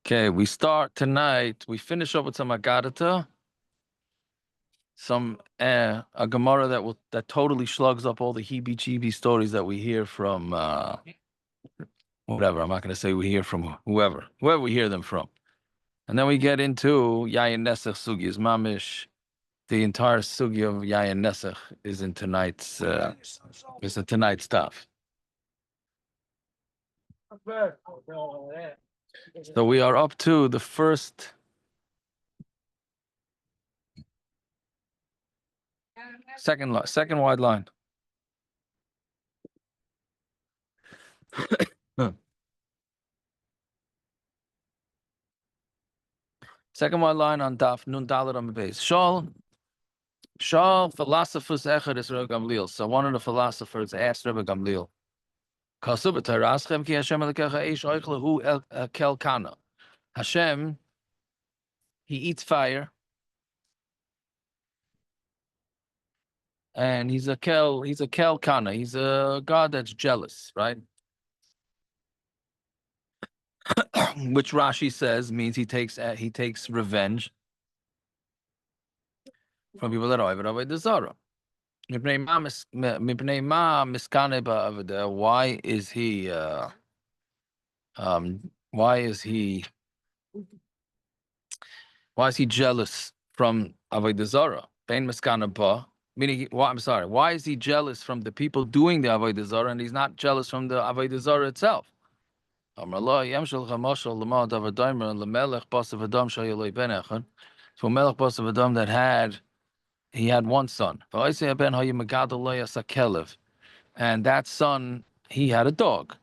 Okay, we start tonight. We finish up with some Agadata, some a Gemara that totally slugs up all the heebie-jeebie stories that we hear from whatever. I'm not going to say we hear from whoever we hear them from, and then we get into Yayin Nesach Sugi's Mamish. The entire sugi of Yayin Nesach is in tonight's is in tonight's stuff. So we are up to the first. Second wide line. Second wide line on Daf Nun Dalet on the base. Shal philosophers echad is Rebbe Gamliel. So one of the philosophers asked Rebbe Gamliel, Kasuba Taraschem ki Hashem Elokecha eish oichlehu kel kana. Hashem, he eats fire, and he's a kel kana. He's a god that's jealous, right? Which Rashi says means he takes revenge from people that are Avodah Zarah. Why is he jealous from Avodah Zarah? Ben Miskana Ba, meaning I'm sorry, why is he jealous from the people doing the Avodah Zarah and he's not jealous from the Avodah Zarah itself? So Melech Basav Adam that had one son. And that son, he had a dog.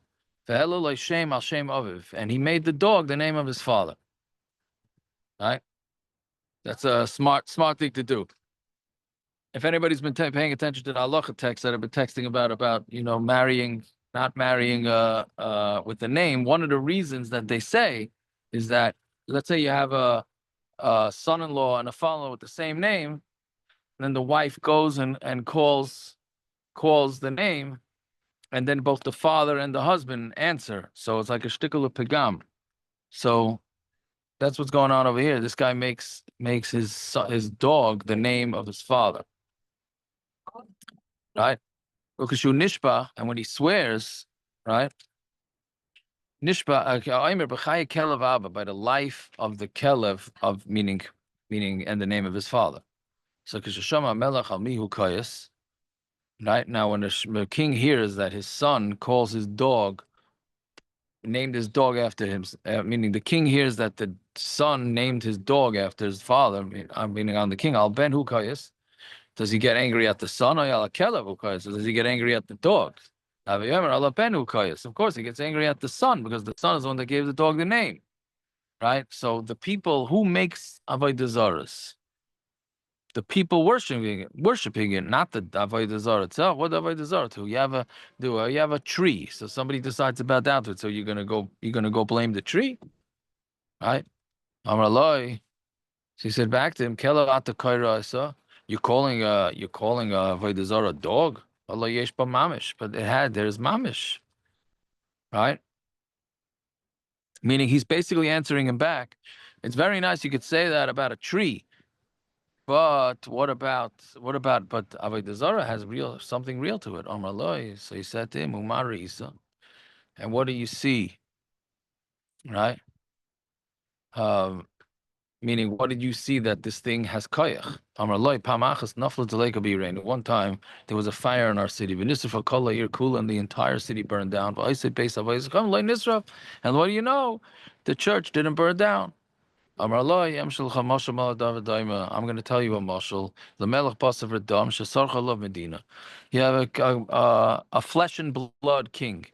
And he made the dog the name of his father. Right? That's a smart thing to do. If anybody's been paying attention to the halacha text that I've been texting about marrying, not marrying with the name, one of the reasons that they say is that, let's say you have a son-in-law and a father-in-law with the same name, then the wife goes and calls the name, and then both the father and the husband answer. So it's like a shtickle of pegam. So that's what's going on over here. This guy makes his dog the name of his father, right? Because nishba, and when he swears, right? Nishba, by the life of the kelev of meaning and the name of his father. So kishashama melech al mihu kayas. Right now, when the king hears that his son calls his dog, named his dog after him, meaning the king hears that the son named his dog after his father, meaning on the king, al ben hu kayas. Does he get angry at the son or al kelev hu kayas? Or does he get angry at the dog? Of course, he gets angry at the son because the son is the one that gave the dog the name, right? So the people who makes avodah zaras, the people worshiping it, not the avodah zarah itself. What avodah zarah to? You have a tree, so somebody decides to bow down to it. So you're gonna go blame the tree, right? Amraloi. She said back to him, Kela ata kaira. You're calling a avodah zarah a dog. Allah yesh ba mamish, but there's mamish, right? Meaning he's basically answering him back. It's very nice you could say that about a tree, but what about but avodah zarah has something real to it. Amar loy. So he said to him, Umari Isa. And what do you see? Right? Meaning, what did you see that this thing has koyach? Amar loy pamachas nafla deleka birain. One time there was a fire in our city. V'nisraf kol kula, and the entire city burned down. But I said, "Beis avayis come loy nisraf." And what do you know? The church didn't burn down. Amar loy yamshel chamashal maladav daima. I'm going to tell you a mashal. The melech basav redam shesarcha lov medina. You have a flesh and blood king,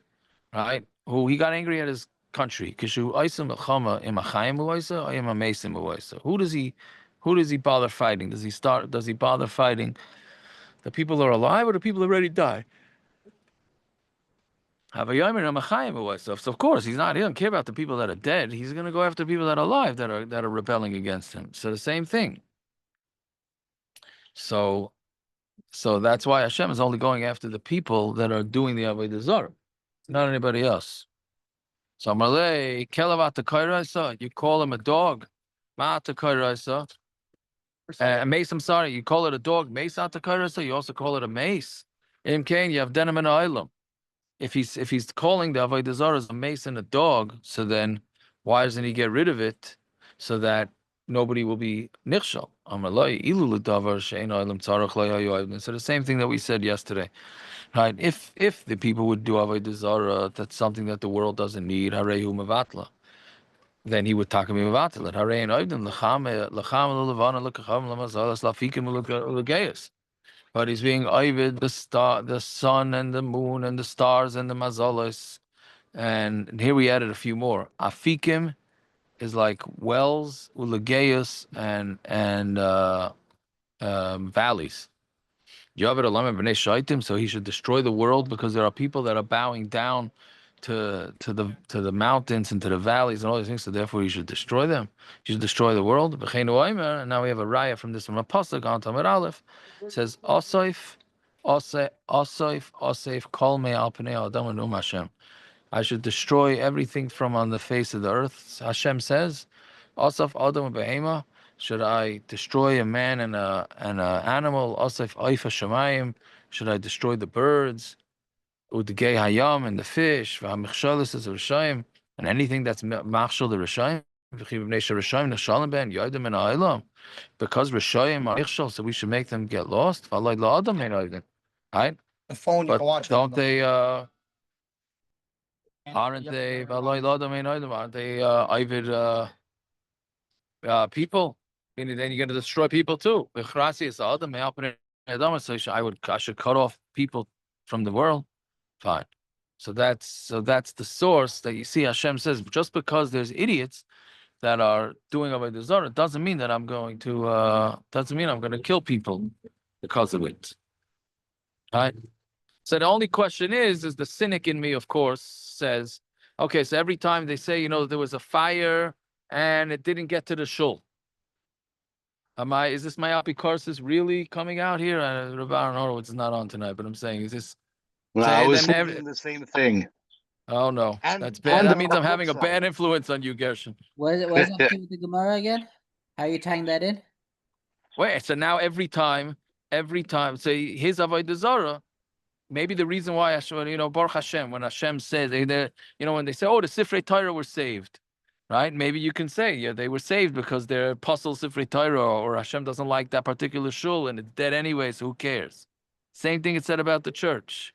right? Who he got angry at his country. Who does he bother fighting? Does he bother fighting the people that are alive or the people that already died? So of course he doesn't care about the people that are dead. He's gonna go after people that are alive that are rebelling against him. So the same thing. So that's why Hashem is only going after the people that are doing the Avodah Zarah, not anybody else. So Malay, Kelavat the Kairaisa, you call him a dog. Ma'at Kairaisa. A mace, I'm sorry, you call it a dog, mace at the Kairaisa, you also call it a mace. Im Kain, you have denim and Ilam. If he's calling the Avodah Zarah a mace and a dog, so then why doesn't he get rid of it so that nobody will be nichshal? So the same thing that we said yesterday, right? If the people would do Avodah Zarah, that's something that the world doesn't need. Harehu mevatla. Then he would talk about mevatla. Harei and oivdim lecham lelevana lekacham lemazalas lafikim legayas. But he's being ovid the sun and the moon and the stars and the mazalas. And here we added a few more. Afikim is like wells, ulegeus, and valleys. So he should destroy the world because there are people that are bowing down to the mountains and to the valleys and all these things. So therefore, he should destroy them. He should destroy the world. And now we have a raya from this from a pasuk on Tamar Aleph. It says Osif, Osif, Kol Me Al Pnei Adam Anum Hashem. I should destroy everything from on the face of the earth. Hashem says, Asaf Adam Behema. Should I destroy a man and a animal? Asaf Aifa Shemayim. Should I destroy the birds? Udgei Hayam and the fish. V'hamichshalis is Rishayim. And anything that's machshal the Rishayim. Because Rishayim are Ichshal, so we should make them get lost. Right? The phone you But can watch. don't they aren't they aren't they Ivid people? Meaning then you're gonna destroy people too. So I should cut off people from the world. Fine. So that's the source that you see Hashem says, just because there's idiots that are doing Avodah Zarah doesn't mean that I'm going to kill people because of it. Right? So the only question is the cynic in me, of course, says, okay, so every time they say, there was a fire and it didn't get to the shul. Is this myopic curses really coming out here? Rabbi Horowitz is not on tonight, but I'm saying, is this? No, I was thinking the same thing. Oh no, And, that's bad. That means I'm having a bad influence on you, Gershon. What's up to the Gemara again? How are you tying that in? Wait, so now every time, so his Avodah Zarah, maybe the reason why Hashem, Baruch Hashem, when Hashem says, when they say, oh, the Sifrei Torah were saved, right? Maybe you can say, yeah, they were saved because they're apostle Sifrei Torah, or Hashem doesn't like that particular shul and it's dead anyway, so who cares? Same thing it said about the church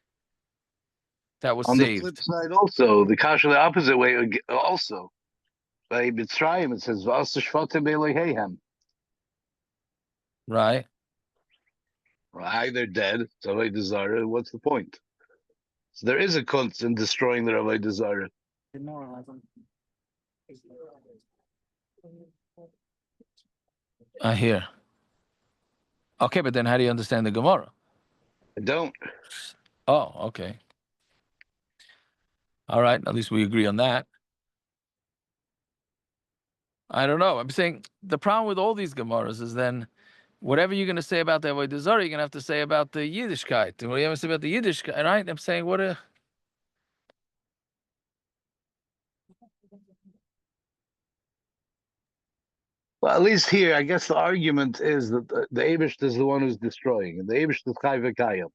that was on saved. the flip side, also the kasha the opposite way. Also, by Mitzrayim it says "V'as shvatim Eloheihem." Right. Right, they're dead. So Avodah Zarah. What's the point? So there is a kunst in destroying the Avodah Zarah. I hear. Okay, but then how do you understand the Gemara? I don't. Oh, okay. All right, at least we agree on that. I don't know. I'm saying the problem with all these Gemaras is then whatever you're going to say about the Avodah Zarah, you're going to have to say about the Yiddishkeit. And what you have to say about the Yiddishkeit, right? I'm saying Well, at least here, I guess the argument is that the Eibush is the one who's destroying, and the Eibush is Chai V'Kayim.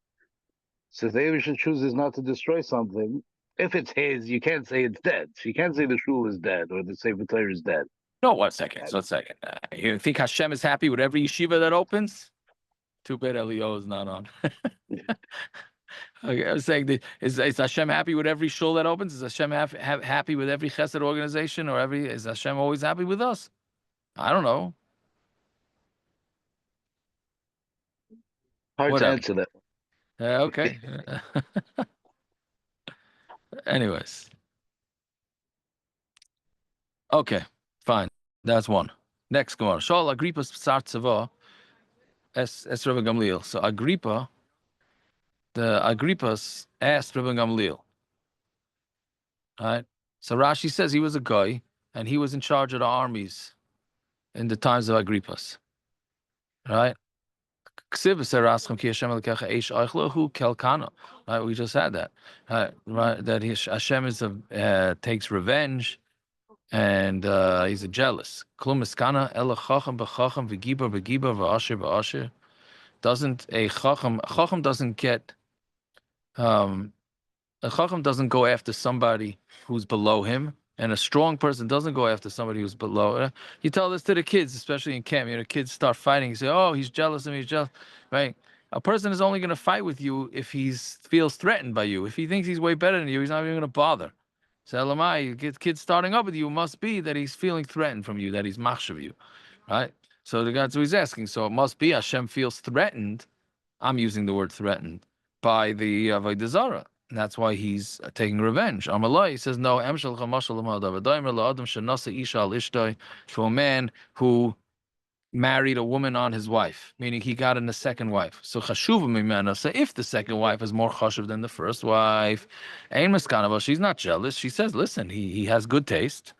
So if the Eibush chooses not to destroy something, if it's his, you can't say it's dead. You can't say the shul is dead or the Sefer Torah is dead. No, 1 second. You think Hashem is happy with every yeshiva that opens? Too bad Elio is not on. Okay, I was saying, is Hashem happy with every shul that opens? Is Hashem happy with every chesed organization, or is Hashem always happy with us? I don't know. Hard Whatever. to answer that. Okay. Anyways. Okay, fine. That's one. Next Gemara. Shal Agrippa's Psar Tzava es Rebbe Gamliel. So Agrippa's asked Rebbe Gamliel. Right? So Rashi says he was a guy and he was in charge of the armies in the times of Agrippa's. Right? Right, we just had that. Right, that Hashem is takes revenge, and he's a jealous. Doesn't a chacham doesn't get a chacham doesn't go after somebody who's below him, and a strong person doesn't go after somebody who's below. You tell this to the kids, especially in camp. Kids start fighting. You say, "Oh, he's jealous of me. He's jealous." Right? A person is only going to fight with you if he feels threatened by you. If he thinks he's way better than you, he's not even going to bother. So, Elamai, you get kids starting up with you, must be that he's feeling threatened from you, that he's machshav you, right? So he's asking. So it must be Hashem feels threatened. I'm using the word threatened by the Avodah Zarah. And that's why he's taking revenge. Amalai, he says, no, to a man who married a woman on his wife, meaning he got in a second wife. So so if the second wife is more chashuv than the first wife, she's not jealous. She says, listen, he has good taste,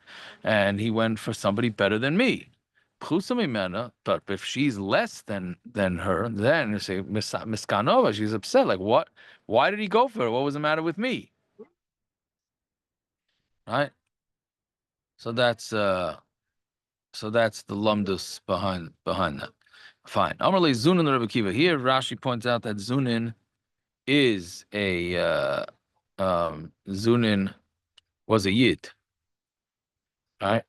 and he went for somebody better than me. But if she's less than her, then you say miskanova. She's upset. Like, what? Why did he go for her? What was the matter with me? Right. So that's the lumdus behind that. Fine. Amarle Zunin the Rebbe Kiva. Here Rashi points out that Zunin is a Zunin was a Yid. Right.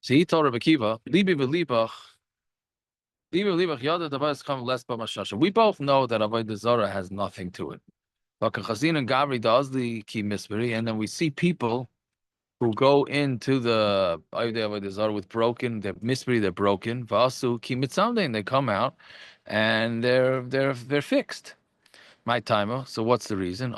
So he told Rebbe Kiva, Libi v'libach. We both know that Avodah Zarah has nothing to it. And then we see people who go into the Avodah Zarah with broken, they're misberi, they're broken. Vasu ki mitzamde, and they come out and they're fixed. My timer. So what's the reason?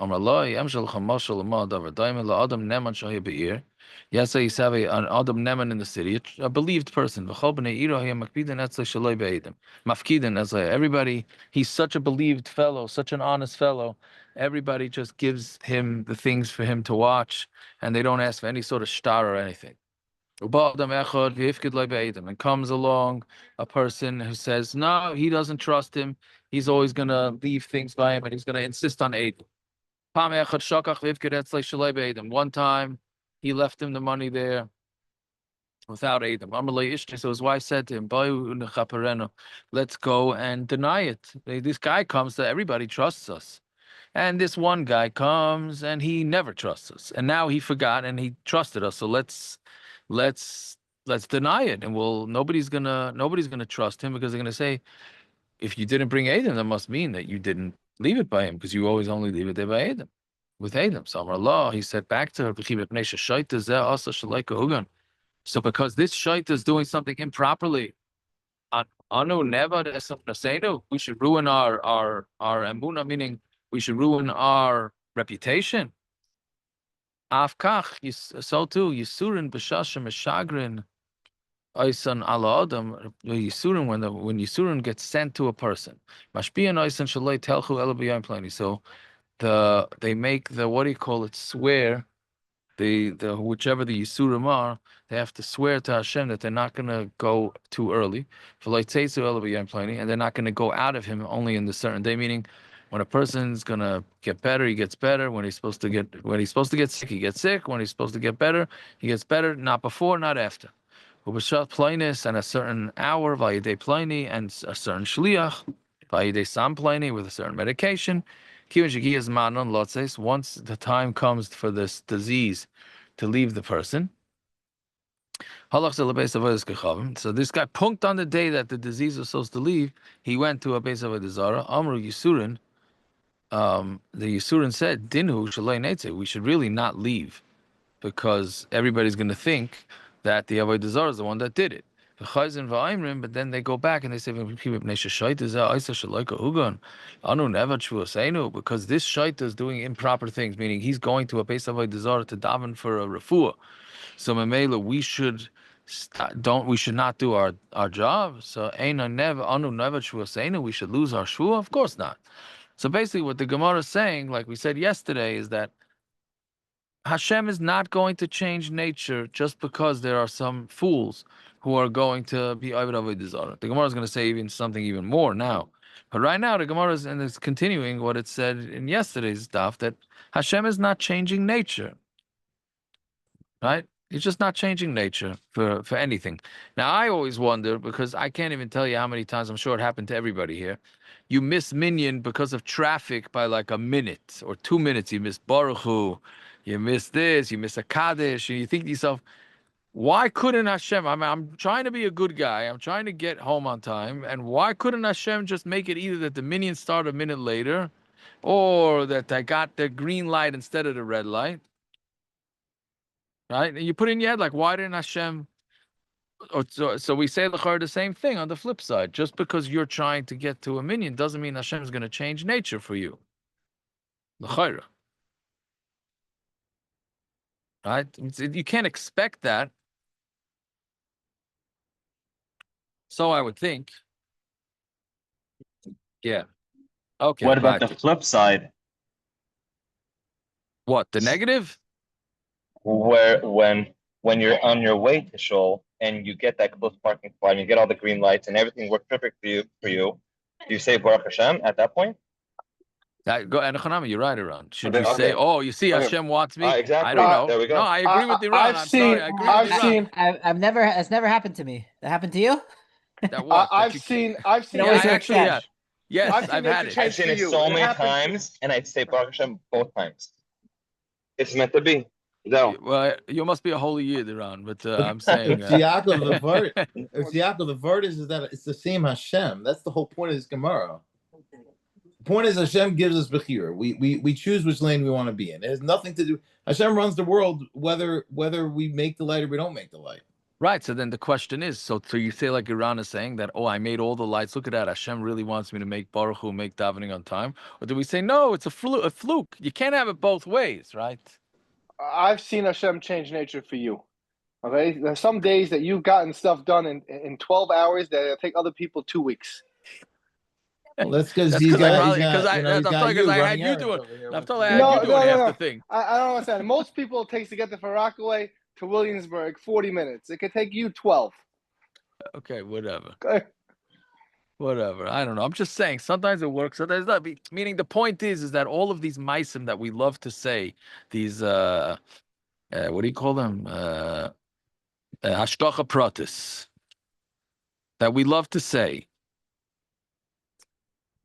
Yes, he said an Adam Neman in the city, a believed person. Everybody, he's such a believed fellow, such an honest fellow. Everybody just gives him the things for him to watch, and they don't ask for any sort of star or anything. And comes along a person who says, no, he doesn't trust him. He's always going to leave things by him, and he's going to insist on aid. One time, he left him the money there without aid. So his wife said to him, let's go and deny it. This guy comes to everybody trusts us. And this one guy comes and he never trusts us. And now he forgot and he trusted us. So let's deny it. And nobody's gonna trust him, because they're gonna say, if you didn't bring Adam, that must mean that you didn't leave it by him, because you always only leave it there by Adam. With Adam. So Allah, he said back to her, so because this shait is doing something improperly, we should ruin our emuna, meaning we should ruin our reputation. Afkach, so too, Yisurin b'shashem eshagrin oisan ala adam, Yisurin, when Yisurin gets sent to a person, mashpian oisan shalei telchu ela b'yom plani. So they make the, what do you call it, swear, the whichever the Yisurim are, they have to swear to Hashem that they're not going to go too early, and they're not going to go out of him only in the certain day, meaning when a person's going to get better, he gets better. When he's supposed to get sick, he gets sick. When he's supposed to get better, he gets better, not before, not after. And a certain hour, Vayidei Pliny, and a certain Shliach, Vayidei Sam Pliny, with a certain medication. Once the time comes for this disease to leave the person. So this guy punked on the day that the disease was supposed to leave. He went to a base of Avodah Zarah. Amru Yisurin, the Yisurin said, Dinhu shalei netze, we should really not leave, because everybody's going to think that the Avodah Zarah is the one that did it. But then they go back and they say, because this shaita is doing improper things, meaning he's going to a base of Avodah Zarah to daven for a refuah. So Mamela, we should not do our job. So we should lose our shvuah? Of course not. So basically what the Gemara is saying, like we said yesterday, is that Hashem is not going to change nature just because there are some fools who are going to be Avodah Zarah. The Gemara is going to say something even more now. But right now, the Gemara is, and it's continuing what it said in yesterday's stuff, that Hashem is not changing nature. Right? He's just not changing nature for anything. Now, I always wonder, because I can't even tell you how many times, I'm sure it happened to everybody here. You miss Minyan because of traffic by like a minute or 2 minutes. You miss Baruch Hu, you miss this, you miss a Kaddish, and you think to yourself, why couldn't Hashem? I'm trying to be a good guy. I'm trying to get home on time. And why couldn't Hashem just make it either that the Minyan start a minute later, or that I got the green light instead of the red light? Right? And you put in your head, like, why didn't Hashem? Or so we say the same thing on the flip side. Just because you're trying to get to a minyan doesn't mean Hashem is going to change nature for you. L'chayra. Right? You can't expect that. So I would think. Yeah. Okay. What about the Mati. flip side, What, the negative? where when you're on your way to shul and you get that close parking spot and you get all the green lights and everything works perfect for you, do you say Baruch Hashem at that point? Go and Hanami, you're right, Iran. Should Okay, you say, okay. "Oh, you see, Okay. Hashem wants me"? Exactly. I don't know. There we go. No, I agree with Iran. I've I'm seen- sorry. I agree I've with Iran. seen- I've never, it's never happened to me. That happened to you? That what? That I've you seen. can't- I've seen. It Yeah, always I works actually out. have. Yes, I've seen I've nature had it. change. I've seen for it you. so It many happens- times, and I say Baruch Hashem both times. It's meant to be. No. Well, you must be a holy Yid, Iran. But I'm saying, If Yaakov, the vert, if Yaakov, the vert is that it's the same Hashem. That's the whole point of this Gemara. The point is Hashem gives us bechira. We choose which lane we want to be in. It has nothing to do. Hashem runs the world whether we make the light or we don't make the light. right. So then the question is, so you say like Iran is saying that, oh, I made all the lights. Look at that. Hashem really wants me to make Baruch Hu, make davening on time. Or do we say, no, it's a fluke. You can't have it both ways, right? I've seen Hashem change nature for you. Okay, there's some days that you've gotten stuff done in 12 hours that take other people 2 weeks. Well, that's because That's he's because I got, probably he's because got, I you know, he's I'm got talking you because I had running you errands doing. over here I'm with- telling I had No, you doing no, half no. the thing. I don't understand. Most people it takes to get to Far Rockaway to Williamsburg 40 minutes. It could take you 12. Okay, whatever. Okay. Whatever. I don't know. I'm just saying sometimes it works, sometimes not. Meaning the point is that all of these meisim that we love to say, these what do you call them? Hashgacha pratis, that we love to say.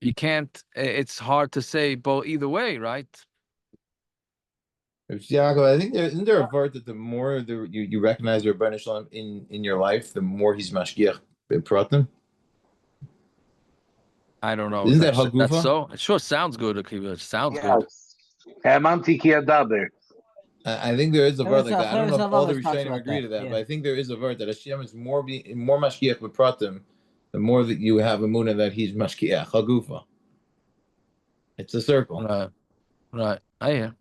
You can't. It's hard to say both either way, right? If Yaakov, I think isn't there a vert that the more you recognize your Rebbeinu Shalom in your life, the more he's mashgiach pratim. I don't know. Isn't that That's Hagufa? so. It sure sounds good. Akiva. It sounds good. Yes. Hamanti ki adaber. I think there is a vert like that. I don't know if all the Chavis talks Rishonim about agree that, to that, yeah. but I think there is a vert that Hashem is more mashgiach with pratim, the more that you have a munah that he's mashgiach Hagufa. It's a circle. Right. I hear.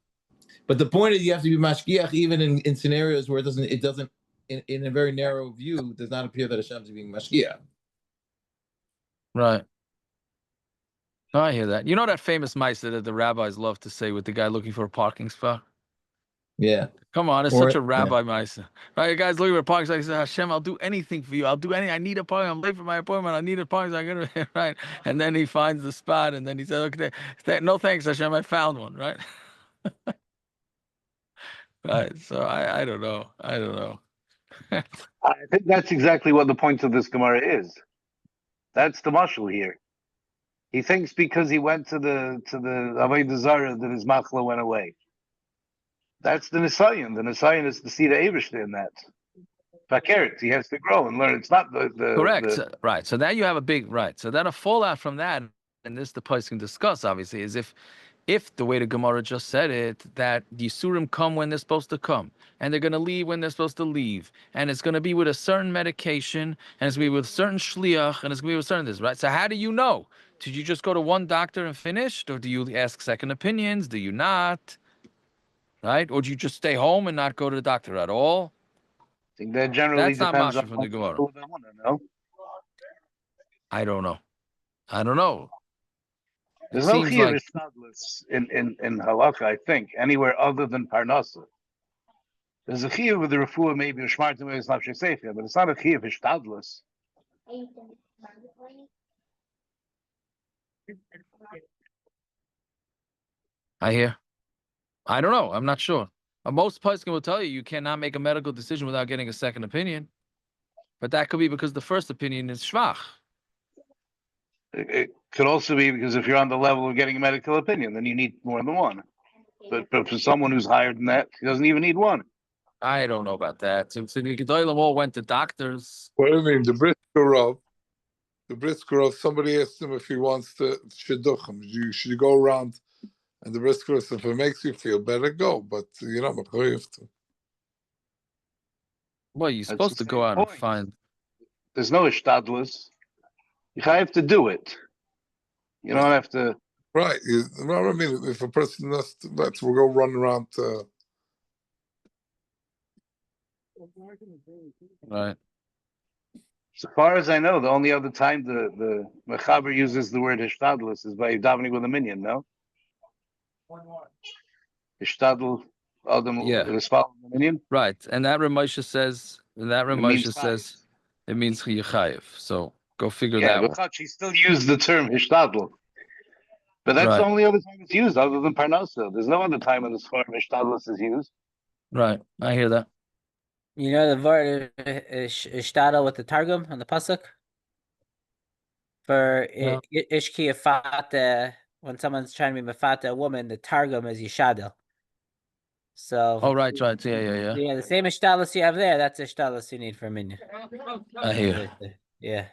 But the point is, you have to be mashgiach even in scenarios where it doesn't in a very narrow view does not appear that Hashem's being mashgiach. Right. No, I hear that. You know that famous meiser that the rabbis love to say with the guy looking for a parking spot? Yeah. Come on, it's Or- such a rabbi meiser. Right, the guy's looking for a parking spot. He says, Hashem, I'll do anything for you. I'll do anything. I need a parking. I'm late for my appointment. I need a parking spot. I'm gonna right. And then he finds the spot, and then he says, okay, no thanks, Hashem. I found one. Right. Right. So I don't know. I don't know. I think that's exactly what the point of this Gemara is. That's the mashal here. He thinks because he went to the Avodah Zarah that his machla went away. That's the Nisayan. The Nisayan is to see the Eivishter in that. Fakert, he has to grow and learn. It's not the Correct. the- Right. So now you have a big right. So then a fallout from that, and this the place can discuss obviously, is if the way the Gemara just said it, that the Yisurim come when they're supposed to come, and they're going to leave when they're supposed to leave, and it's going to be with a certain medication, and it's going to be with a certain shliach, and it's going to be with certain this, right? So how do you know? Did you just go to one doctor and finished, or do you ask second opinions? Do you not? Right? Or do you just stay home and not go to the doctor at all? I think that generally That's not depends masha on from the Gemara. who they want to know. I don't know. I don't know. It There's no seems chiyuv like ishtadlus in halakha, I think, anywhere other than parnasa. There's a chiyuv with the refuah, maybe a shmartim is not shesefia, but it's not a chiyuv ishtadlus. I hear. I don't know. I'm not sure. Most poskim will tell you you cannot make a medical decision without getting a second opinion, but that could be because the first opinion is schwach. It could also be because if you're on the level of getting a medical opinion, then you need more than one. But for someone who's higher than that, he doesn't even need one. I don't know about that. So the Gedolim all went to doctors. What do you mean? The Brisker somebody asked him if he wants to shidduchim. You should go around, and the Brisker, if it makes you feel better, go. But you know, you have to. Well, you're That's supposed the to go same out and point. find. There's no ishtadlus. You have to do it. You don't have to. Right. You know what I mean? If a person let's we'll go run around. Right. So far as I know, the only other time the mechaber uses the word ishtadlus is by davening with a minion. No. Ishtadl Adam Yeah. is following the minion. Right. And that Ramosha says, means chayiv. It means chayiv. So go figure Yeah, that one. but she still used the term hishtadl. But that's Right. the only other time it's used, other than parnasa. There's no other time when the form hishtadlus is used. Right. I hear that. You know the word ishtadel with the targum on the pasuk for Yeah. ishki afata when someone's trying to be mafata a woman, the targum is yishadel. So Oh, right. Yeah. yeah, the same ishtalos you have there, that's ishtalos you need for a minyan. I hear. Yeah.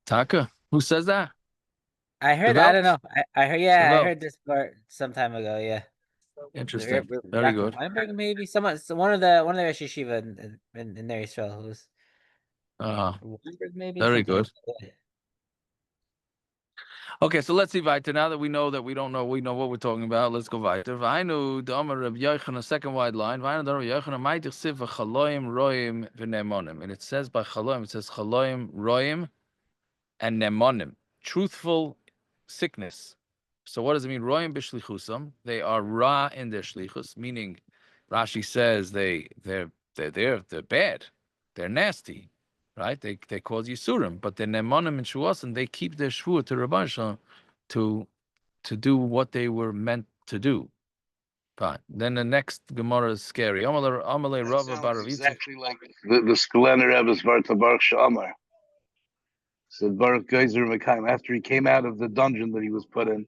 Taka. Who says that? I heard. I don't know. Developed? I heard. Yeah, I Developed. heard this part some time ago. Yeah. Interesting. Very Dr. good. Weinberg, maybe someone. So one of the Rosh Yeshiva in there Israel who's Weinberg, maybe. Very something good. like that. Okay, so let's see weiter. Now that we know that we don't know, we know what we're talking about. Let's go weiter. V'ainu the Amar Reb Yochanan, a second wide line. V'ainu the Reb Yochanan, ma'itich siv v'chaloim roim v'nemonim. And it says by chaloim, it says chaloim roim and nemonim. Truthful sickness. So what does it mean? Roim b'shlichusam. They are ra in their shlichus, meaning Rashi says they're bad, they're nasty, right? They cause yisurim, but the nemonim and shuasim, they keep their shvua to Rabban Shalom to do what they were meant to do. Fine. Then the next Gemara is scary. Amalei That Rava sounds Barav exactly like the Skelener Rebbe's Varta Baruch Shamar. Said Baruch Geyser Mekayim, after he came out of the dungeon that he was put in,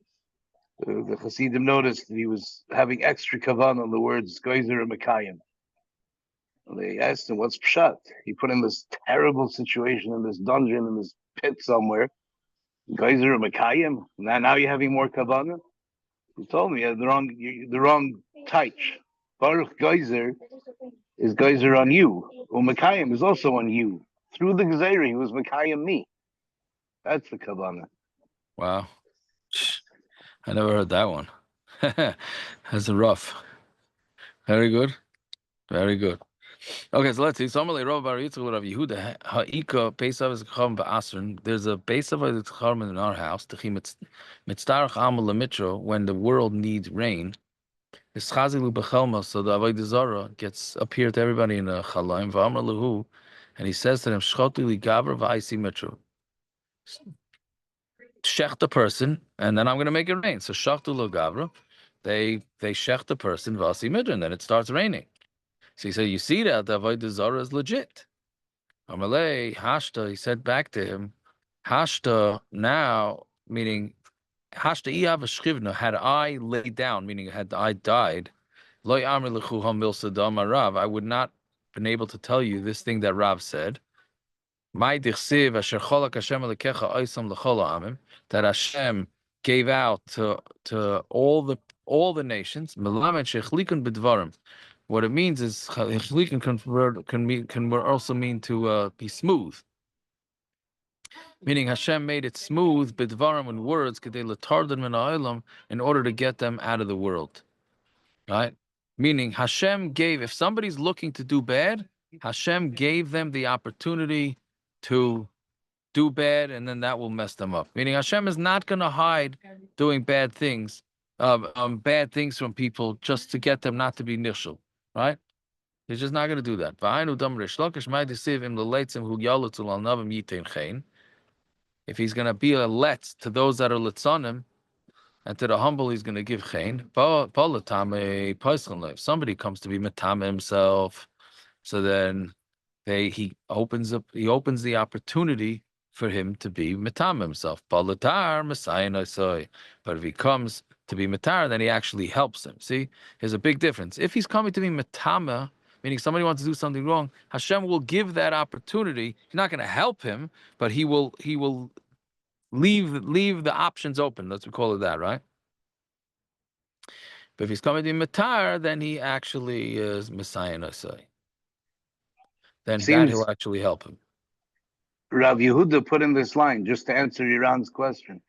the Hasidim noticed that he was having extra kavan on the words Geyser Mekayim. They asked him, what's pshat? He put in this terrible situation in this dungeon, in this pit somewhere. Geyser Mekayim? Now you're having more kavanah? He told me you had the wrong taich. Baruch Geyser is Geyser on you. Mekayim is also on you. Through the Gezeira, he was Mekayim me. That's the kavanah. Wow. I never heard that one. That's rough. Very good. Very good. Okay, so let's see. Amalei Rava Bar Yitzchak Rav Yehuda Ha'ika Pesav is Chacham Ba'asrin. There's a Pesav that's Chacham in our house. Mitzdarach Amal Lemitra, when the world needs rain. Is Chazilu B'Chelma, so the Avodah Zarah gets up here to everybody in a Chalaim V'Amar Lehu, and he says to them, Shchoti Li Gavra V'Aisi Mitra. Shech the person, and then I'm going to make it rain. So Shachtu Lo Gavra, they shech the person V'Asi Mitra, and then it starts raining. So he said, you see that the Avodah Zarah is legit. Amalei Hashta, he said back to him, Hashta now, meaning Hashta Iav Shchivna, had I laid down, meaning had I died, Loi Amri Lechu Hamil Sadama Rav, I would not been able to tell you this thing that Rav said. My Dichsiv Asher Cholak Hashem Alekecha Oisam Lechol Amim, that Hashem gave out to all the nations. Melamed Shechlikun B'Dvarim. What it means is Chlikin can also mean to be smooth. Meaning Hashem made it smooth b'dvarim in words in order to get them out of the world. Right? Meaning Hashem gave, if somebody's looking to do bad, Hashem gave them the opportunity to do bad, and then that will mess them up. Meaning Hashem is not going to hide doing bad things from people just to get them not to be nishul. Right? He's just not going to do that. If he's going to be a let to those that are litzonim, and to the humble he's going to give chen. If somebody comes to be matame himself, so then he opens the opportunity for him to be matame himself. But if he comes to be matar, then he actually helps him. See, there's a big difference. If he's coming to be matame, meaning somebody wants to do something wrong, Hashem will give that opportunity. He's not going to help him, but he will leave the options open. Let's call it that, right? But if he's coming to be matar, then he actually is Messiah Nasai. Then that he'll actually help him. Rav Yehuda put in this line just to answer Iran's question.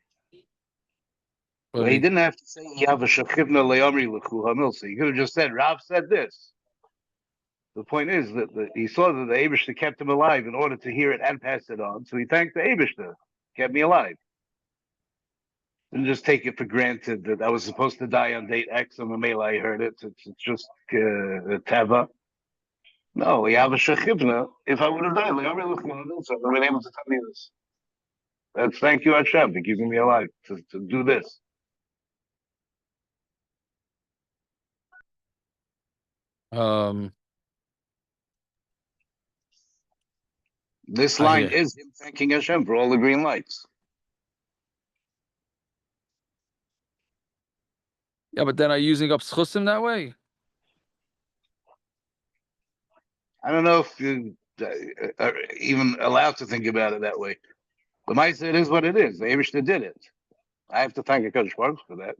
Well, he didn't have to say Yav Shachivna Leomri Lechu Hamilsa. He could have just said Rav said this. The point is that he saw that the Eibishter kept him alive in order to hear it and pass it on. So he thanked the Eibishter, kept me alive. Didn't just take it for granted that I was supposed to die on date X and the I heard it. It's just Teva. No, Yav Shachivna. If I would have died, Leomri Lechu Hamilsa, I would have been able to tell you this. That's thank you, Hashem, for keeping me alive to do this. This line is him thanking Hashem for all the green lights. Yeah, but then are you using up schusim that way? I don't know if you are even allowed to think about it that way. The Maisa, it is what it is. The Eibishter did it. I have to thank HaKadosh Baruch for that.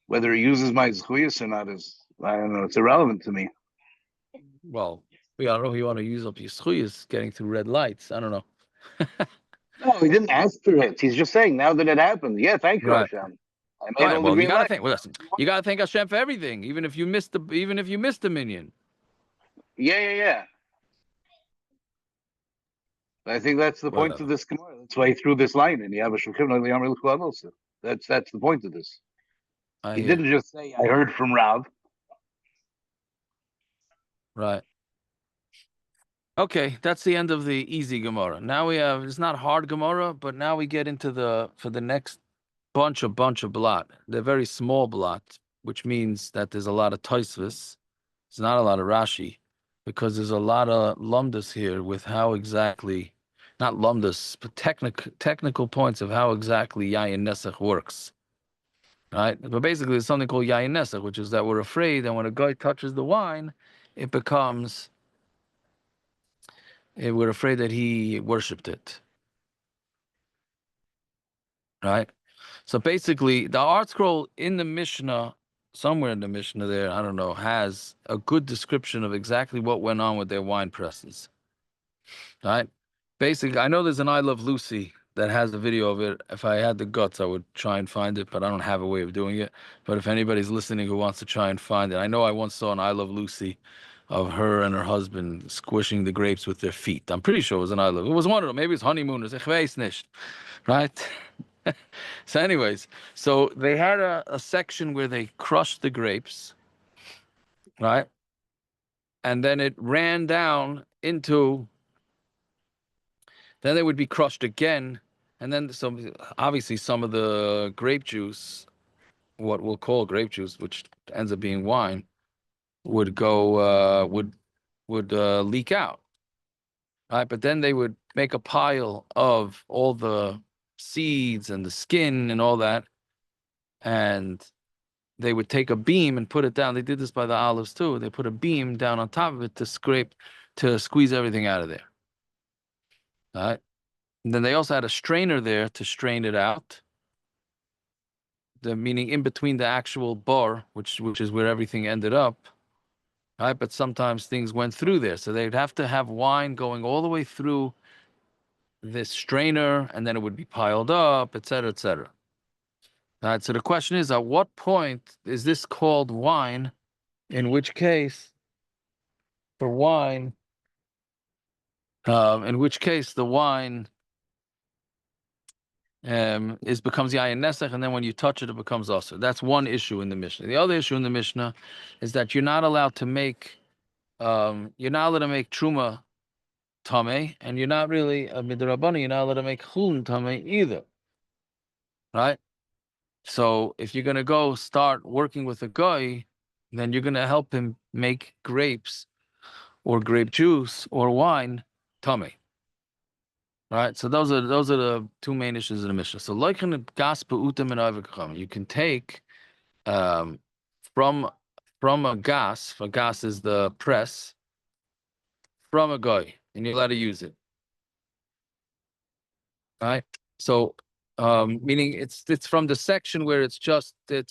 Whether he uses my zchuyas or not is, I don't know, it's irrelevant to me. Well, I don't know if you want to use up your zchuyas getting through red lights. I don't know. No, he didn't ask for it. He's just saying, now that it happened, yeah, thank you, Hashem. I made all the green lights. Listen, you gotta thank Hashem for everything, even if you missed the minion. Yeah. I think that's the point of this Gemara. That's why he threw this line in. That's the point of this. He didn't just say, I heard from Rav. Right. Okay, that's the end of the easy Gemara. Now we have, it's not hard Gemara, but now we get into for the next bunch of blot. They're very small blot, which means that there's a lot of Tosfos. There's not a lot of Rashi, because there's a lot of lumdas here with how exactly, not lumdas, but technical points of how exactly Yayin Nesach works. Right? But basically, there's something called Yayin Nesach, which is that we're afraid that when a guy touches the wine, we're afraid that he worshipped it. Right? So basically, the art scroll in the Mishnah, somewhere in the Mishnah there, I don't know, has a good description of exactly what went on with their wine presses. Right? Basically, I know there's an I Love Lucy that has a video of it. If I had the guts, I would try and find it, but I don't have a way of doing it. But if anybody's listening who wants to try and find it, I know I once saw an I Love Lucy of her and her husband squishing the grapes with their feet. I'm pretty sure it was an I Love. It was one of them. Maybe it's honeymooners. Ich weiß nicht. Right? So anyways, so they had a section where they crushed the grapes, right? And then it ran down into, then they would be crushed again. And then obviously some of the grape juice, what we'll call grape juice, which ends up being wine, would go, would leak out. Right? But then they would make a pile of all the seeds and the skin and all that, and they would take a beam and put it down. They did this by the olives too. They put a beam down on top of it to squeeze everything out of there. All right. And then they also had a strainer there to strain it out. Meaning in between the actual bar, which is where everything ended up. Right. But sometimes things went through there. So they'd have to have wine going all the way through this strainer, and then it would be piled up, et cetera, et cetera. All right, so the question is, at what point is this called wine? In which case, for wine, the wine becomes Yayin Nesach, and then when you touch it, it becomes also. That's one issue in the Mishnah. The other issue in the Mishnah is that you're not allowed to make truma tameh, and you're not really midrabana. You're not allowed to make chulin tameh either. Right? So if you're gonna go start working with a guy, then you're gonna help him make grapes or grape juice or wine, tummy. Right. So those are the two main issues of the Mishnah. So like in the gas utem and avekacham, you can take from a gas. A gas is the press from a guy, and you're allowed to use it. Right. So meaning it's from the section where it's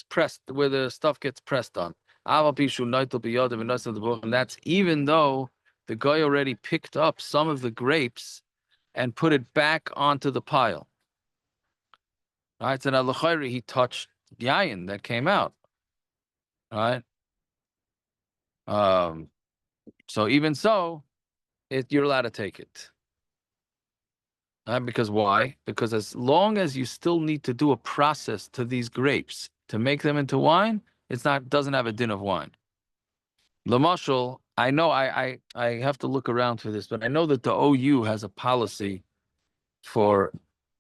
pressed, where the stuff gets pressed on. And that's even though the guy already picked up some of the grapes and put it back onto the pile. Right? So now l'chayri, he touched yayin that came out. Right? So even so, you're allowed to take it. Because why? Because as long as you still need to do a process to these grapes to make them into wine, doesn't have a din of wine. Lamashal, I know I have to look around for this, but I know that the OU has a policy for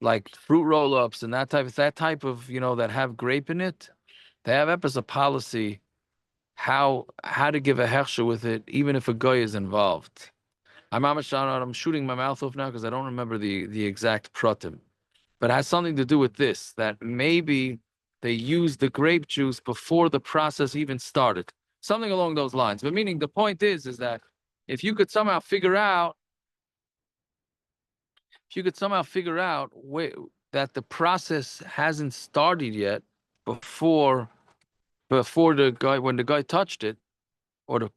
like fruit roll-ups and that type of that have grape in it. They have a policy how to give a hechsher with it, even if a guy is involved. I'm shooting my mouth off now because I don't remember the exact pratim, but it has something to do with this, that maybe they used the grape juice before the process even started, something along those lines. But meaning the point is that if you could somehow figure out that the process hasn't started yet before the guy, when the guy touched it, or the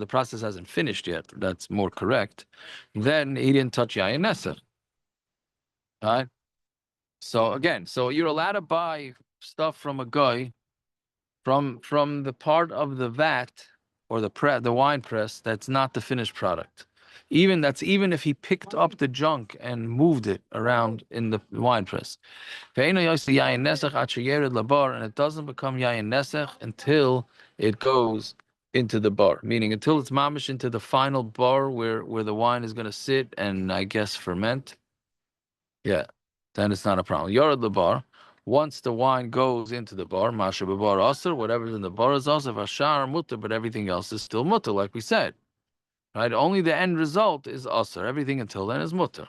process hasn't finished yet, that's more correct, then he didn't touch yayin neser. Right? So again, you're allowed to buy stuff from a guy from the part of the vat or the wine press that's not the finished product. Even if he picked up the junk and moved it around in the wine press. And it doesn't become yayin nesech until it goes into the bar, meaning until it's mamish into the final bar where the wine is going to sit and I guess ferment. Yeah, then it's not a problem. Yorad the bar. Once the wine goes into the bar, masha bar aser, whatever's in the bar is aser, vashar mutter, but everything else is still mutter, like we said. Right? Only the end result is aser. Everything until then is mutter.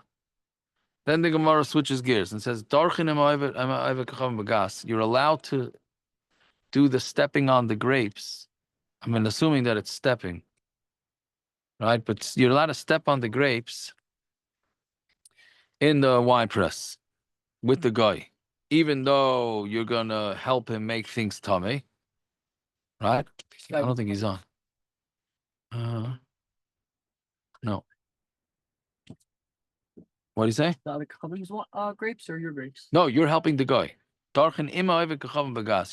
Then the Gemara switches gears and says, you're allowed to do the stepping on the grapes. I mean, assuming that it's stepping, right? But you're allowed to step on the grapes in the wine press with the guy, even though you're going to help him make things tummy, right? I don't think he's on. No. What do you say? Grapes or your grapes? No, you're helping the guy.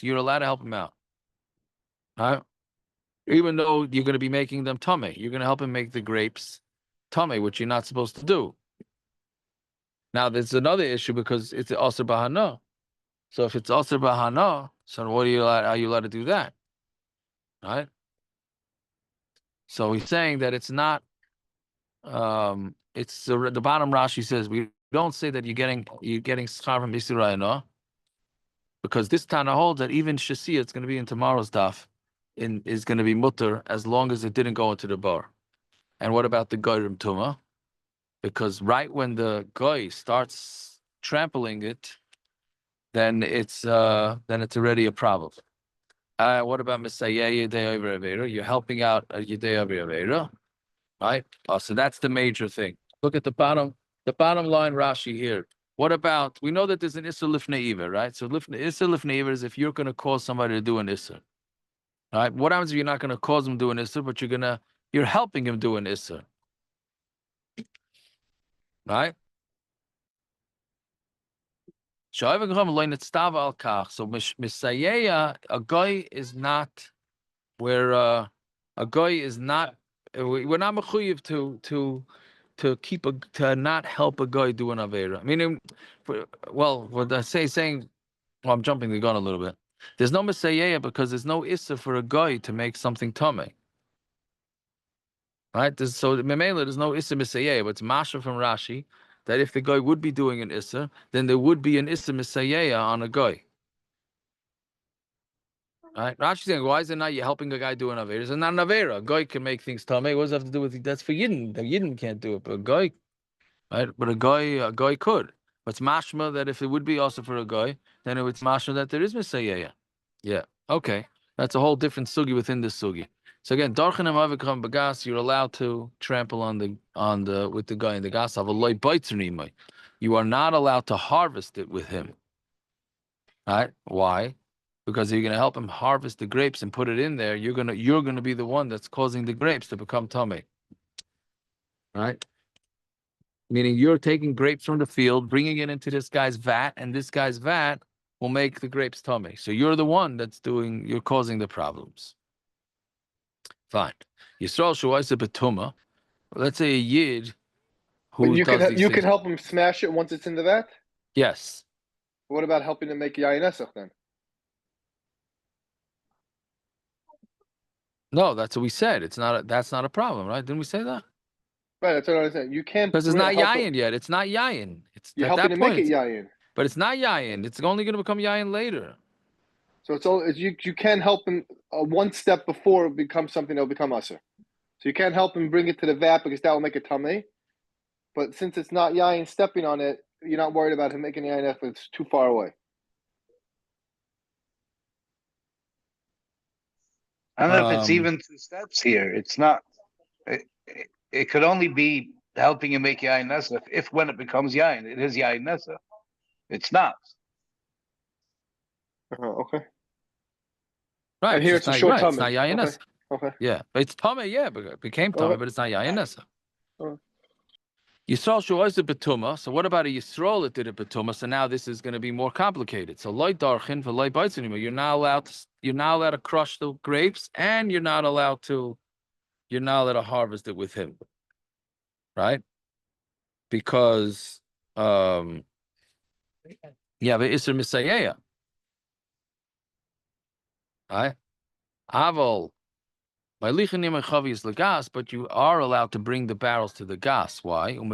You're allowed to help him out. Right? Even though you're going to be making them tummy, you're going to help him make the grapes tummy, which you're not supposed to do. Now, there's another issue because it's also bahana. So if it's also bahana, so are you allowed to do that? Right? So he's saying that it's not. It's the bottom Rashi says we don't say that you're getting schar from Yisrael, because this Tana holds that even Shasiya, it's going to be in tomorrow's daf, is going to be mutter as long as it didn't go into the bar. And what about the goyim tuma? Because right when the guy starts trampling it, then it's already a problem. What about Misayeh Yedei Over Avera? You're helping out Yedei Over Avera, right? So that's the major thing. Look at the bottom line Rashi here. What about, we know that there's an Issur Lifnei Iver, right? So Issur Lifnei Iver is if you're going to cause somebody to do an Issur. Right? What happens if you're not going to cause him to do an Issur, but you're helping him do an Issur? Right? So Misayeya, a guy is not where a guy is not, we're not mechuyev to not help a guy do an avera. Meaning, what I saying, well, I'm jumping the gun a little bit. There's no Misayeya because there's no issa for a guy to make something tummy. Right? So Memela, there's no issa Misayeya, but it's Masha from Rashi that if the guy would be doing an issa, then there would be an issa Misayeya on a guy. Right? Rashi's saying, why is it not you helping a guy do an Avera? It's not an Avera. A guy can make things Tameh. What does that have to do with it? That's for Yidden. The Yidden can't do it, but a guy, right? But a guy could. But it's mashma that if it would be also for a guy, then it's mashma that there is Messiah. Yeah. Okay. That's a whole different sugi within this sugi. So again, darchanim avikram bagas, you're allowed to trample on the with the guy in the gas. You are not allowed to harvest it with him. Right? Why? Because you're going to help him harvest the grapes and put it in there. You're gonna be the one that's causing the grapes to become tummy. Right? Meaning you're taking grapes from the field, bringing it into this guy's vat, and this guy's vat will make the grapes tummy. So you're the one you're causing the problems. Fine. Yisrael shuaisa betuma. Let's say a yid But who you does these you things. can help him smash it once it's in the vat. Yes. What about helping to make yayin esach then? No, that's what we said. That's not a problem, right? Didn't we say that? Right, that's what I was saying. You can't Because it's not help yayin yet. It's not yayin. It's You're at helping that to point. make it yayin. But it's not yayin. It's only going to become yayin later. So it's all you can help him one step before it becomes something that will become usher. So you can't help him bring it to the vat because that will make it tummy. But since it's not yayin stepping on it, you're not worried about him making yayin if it's too far away. I don't know if it's even 2 steps here. It's not. It could only be helping him make yain nesa if when it becomes yain, it is yain nesa. It's not. Okay. Right. And here it's a short right. It's tummy. not yayin nesa. Okay. Yeah, but it's tummy. Yeah, but it became tummy, but it's not yayin nesa. Yisrael shuaisa betuma. So what about a Yisrael that did a betuma? So now this is going to be more complicated. So loy darchin for loy baitzin. You're not allowed to crush the grapes, and you're not allowed to harvest it with him, right? Because but Isser Misayeh, right? Aval but you are allowed to bring the barrels to the gas. Why? And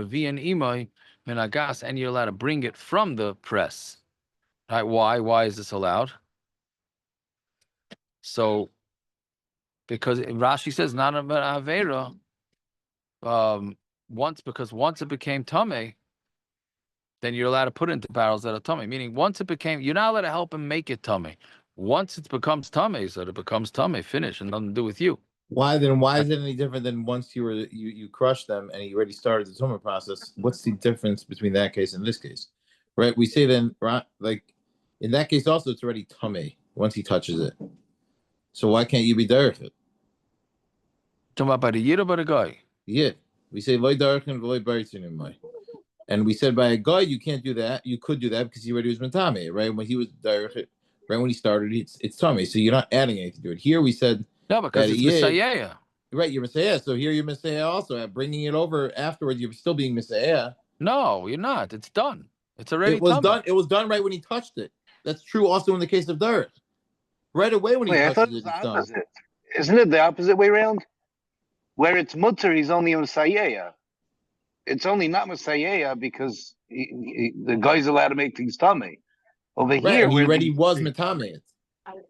you're allowed to bring it from the press. Right? Why? Why is this allowed? So, because Rashi says not about Avera. Once it became Tameh, then you're allowed to put it into barrels that are Tameh. Meaning you're not allowed to help him make it Tameh. Once it becomes Tameh, so it becomes Tameh, finish, and nothing to do with you. Why is it any different than once you crushed them and you already started the tumor process? What's the difference between that case and this case? Right? We say then, right, like in that case also it's already tummy once he touches it. So why can't you be derech it? Talking about by the yid or by the guy? Yeah. We say loy derech and loy baritzin. And we said by a guy you can't do that. You could do that because he already was metame, right? When he was derech, right when he started, it's tummy. So you're not adding anything to it. Here we said no, because it's Messiah. Right, you're Messiah. So here you're Messiah also. Bringing it over afterwards, you're still being Messiah. No, you're not. It's done. It's already done. It was done right when he touched it. That's true also in the case of dirt. Right away when he touches it, it's done. Isn't it the opposite way around? Where it's mutter, he's only a Messiah. It's only not Messiah because the guy's allowed to make things tummy. Over here, he already was metame.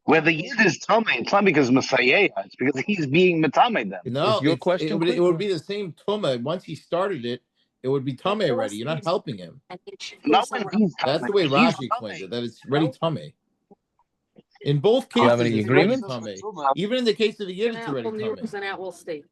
Where the yid is tummy, it's not because Messiah, it's because he's being metame them. No, your question it would be the same tuma. Once he started it, it would be tummy already. You're not helping him. Not when he's That's the way Rashi explained it, that it's ready tummy. In both cases, it's ready tummy. Even in the case of the yid, it's already tummy.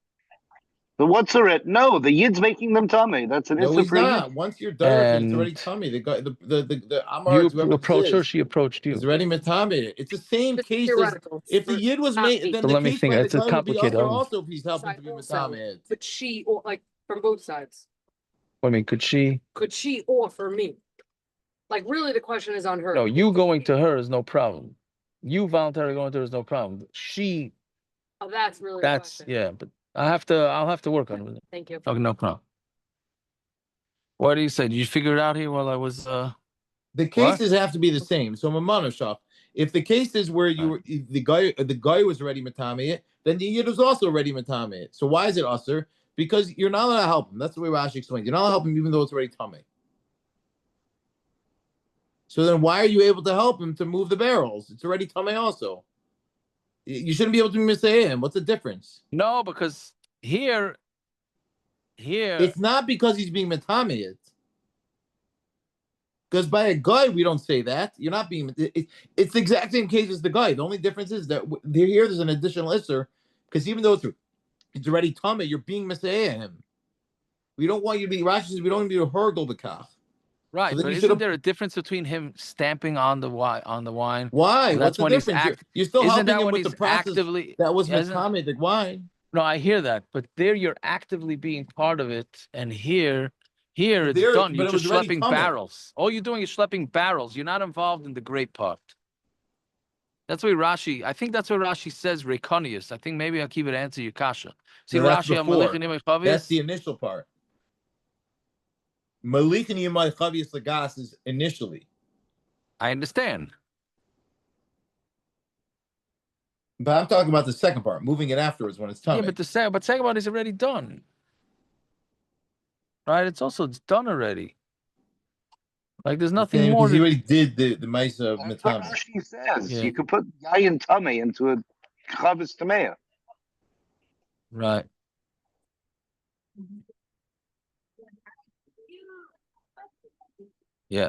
But what's the red? No, the yid's making them tummy. That's an no, he's not. Once you're done, it's already tummy. The guy, the Amar, you approached her. She approached you. It's already metame. It's the same case as if the yid was made. Then the case by the guy would be also if he's helping to be metame. But she, or like from both sides. What I mean, could she offer me? Like, really, the question is on her. No, you going to her is no problem. You voluntarily going to her is no problem. She. Oh, that's really. Yeah, but I'll have to work on it. Thank you. Okay, no problem. What do you say? Did you figure it out here while I was? The cases have to be the same. So Mamanashaf, if the case is where the guy was already matame it, then the yid was also already matame it. So why is it usher? Because you're not allowed to help him. That's the way Rashi explains. You're not allowed to help him even though it's already tummy. So then why are you able to help him to move the barrels? It's already tummy also. You shouldn't be able to be Messiah. What's the difference? No, because here, It's not because he's being Metamed. Because by a guy, we don't say that. You're not being. It's the exact same case as the guy. The only difference is that here there's an additional isser, because even though it's already Tama, you're being Messiah him. We don't want you to be Rashi says we don't want you to hurgle the kaf. right, So then but you isn't should've- there a difference between him stamping on the wine? Why? Well, What's the when he's difference? You're still isn't helping that him when with the he's process actively that was isn't- Metamed the wine. No, I hear that, but there you're actively being part of it, and here it's There, done. but You're it was just already schlepping coming. barrels. All you're doing is schlepping barrels. You're not involved in the grape part. That's why Rashi. I think that's what Rashi says. Rekonius. I think maybe I'll keep it answer your kasha. See No, that's Rashi on before. Malichin Yemei Chavius? That's the initial part. Malik and Yemai Chavius Lagas is initially. I understand. But I'm talking about the second part, moving it afterwards when it's Yeah, time. but second one is already done. Right? It's done already. Like there's nothing more. Because he already did the mice of That's what Metame. Rashi says. Yeah. You could put Yayin Tummy into a Chavis Tamea. Right. Yeah.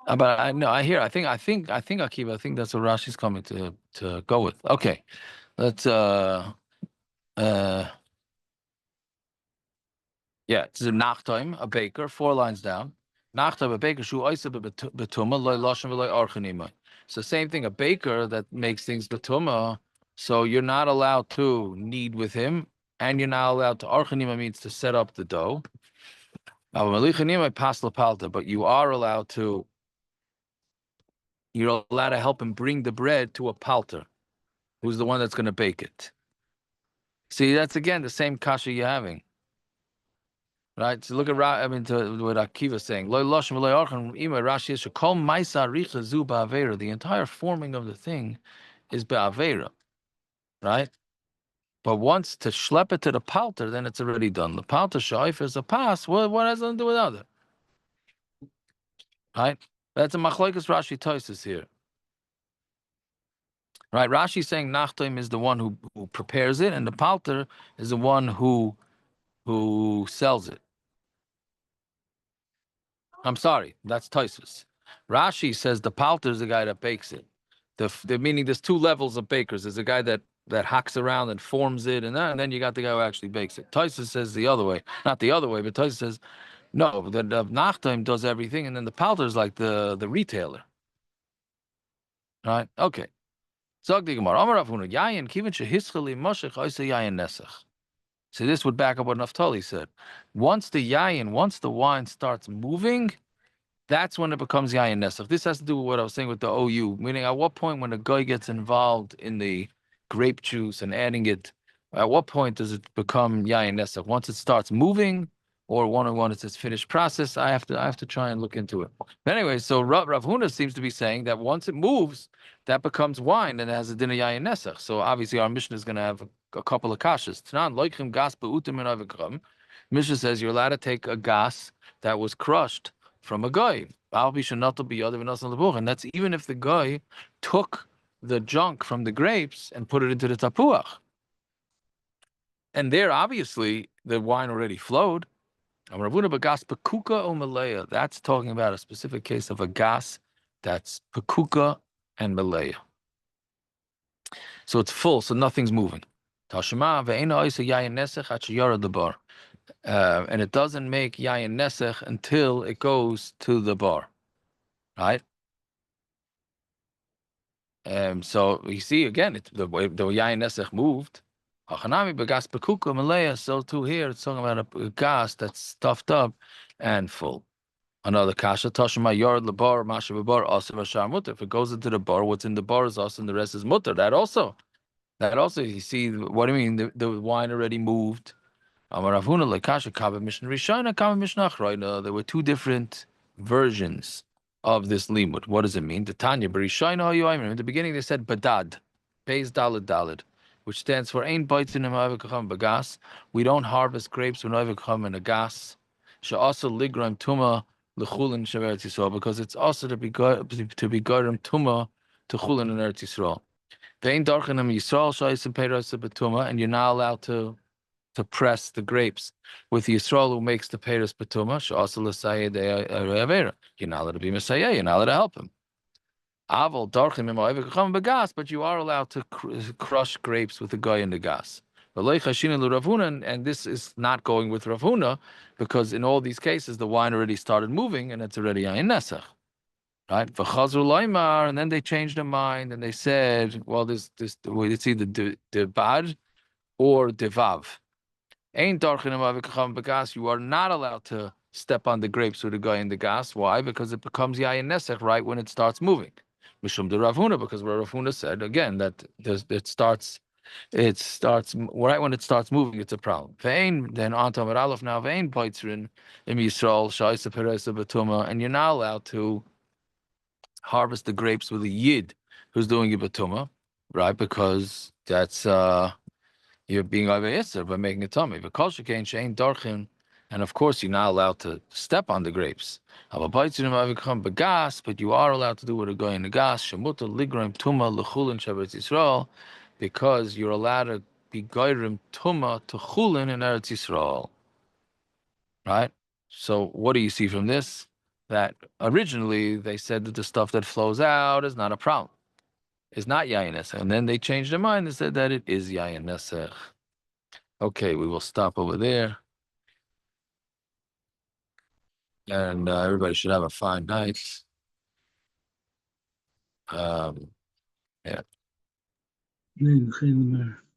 But I know I hear. I think Akiva. I think that's what Rashi's coming to go with. Okay, let's yeah. It's a Nachtaim, a baker, 4 lines down. Nachtaim, a baker. Shu oisa betuma loy loshem v'loy archanima. So same thing. A baker that makes things betuma. So you're not allowed to knead with him, and you're not allowed to archanima means to set up the dough. But you are allowed to. You're allowed to help him bring the bread to a palter, who's the one that's going to bake it. See, that's again the same kasha you're having, right? So look at what Akiva's saying. The entire forming of the thing is be'avera, right? But once to schlep it to the palter, then it's already done. The palter shaif is a pass. What has it to do with other? Right? That's a machlokes Rashi Tosis here. Right, Rashi saying Nachtoim is the one who prepares it, and the palter is the one who sells it. I'm sorry, that's Tosfos. Rashi says the palter is the guy that bakes it. The meaning there's 2 levels of bakers. There's a guy that hacks around and forms it, and then you got the guy who actually bakes it. Tosfos says the other way, not the other way, but Tosfos says no. The Nachtoim does everything, and then the palter is like the retailer. Right? Okay. So this would back up what Naftali said. Once the wine starts moving, that's when it becomes yayin nesach. This has to do with what I was saying with the OU, meaning at what point when a guy gets involved in the grape juice and adding it, at what point does it become yayin nesach? Once it starts moving, or when it's its finished process, I have to try and look into it. But anyway, so Rav Huna seems to be saying that once it moves, that becomes wine and it has a din of yayin nesach. So obviously our Mishnah is going to have a couple of kashas. Tanan loichim gas beutim and avikram. Mishnah says you're allowed to take a gas that was crushed from a guy. And that's even if the guy took the junk from the grapes and put it into the tapuach. And there, obviously, the wine already flowed. That's talking about a specific case of a gas that's pekuka and malaya. So it's full, so nothing's moving. And it doesn't make yayin nesech until it goes to the bar, right? So you see again, the way the yayin nesech moved. So too here, it's talking about a gas that's stuffed up and full. Another kasha tashma yard lebar masha bar also v'shar mutter. If it goes into the bar, what's in the bar is also, and the rest is mutter. That also, you see, what do you mean? The wine already moved. There were 2 different versions of this limud. What does it mean? The Tanya, in the beginning they said badad, beis dalad dalad, which stands for ein bites in bagas. We don't harvest grapes when in a gas. Also ligram tuma l'chulin she'eretz Yisrael, because it's also to be garim tuma to chulin in Eretz Yisrael. Vein darchenim Yisrael shayis and peiros betuma, and you're not allowed to press the grapes with Yisrael who makes the peiros betuma. She'asa l'sayed avera. You're not allowed to be Messiah. You're not allowed to help him. Aval darchim im begas, but you are allowed to crush grapes with the guy in the gas. And this is not going with Rav Huna, because in all these cases the wine already started moving and it's already yayin nesach, right? And then they changed their mind and they said, well, it's either the bad or devav. You are not allowed to step on the grapes with the guy in the gas. Why? Because it becomes yayin nesach right when it starts moving. Mishum de Rav Huna, because where Rav Huna said again that it starts right when it starts moving. It's a problem. Vein then on to Amar Aleph now. Vein poitzrin im Yisrael shaisa peresa betuma, and you're not allowed to harvest the grapes with a yid who's doing a betuma, right? Because that's you're being over Yisr by making a tummy. V'kol shekain shein darchin, and of course you're not allowed to step on the grapes. But you are allowed to do what a guy in the gas. Shemuta ligram tuma lechulin shevetz Yisrael, because you're allowed to be goyrim tuma to chulin in Eretz Yisrael. Right? So what do you see from this? That originally they said that the stuff that flows out is not a problem. It's not yayin nesech. And then they changed their mind and said that it is yayin nesech. Okay, we will stop over there. And everybody should have a fine night. Yeah.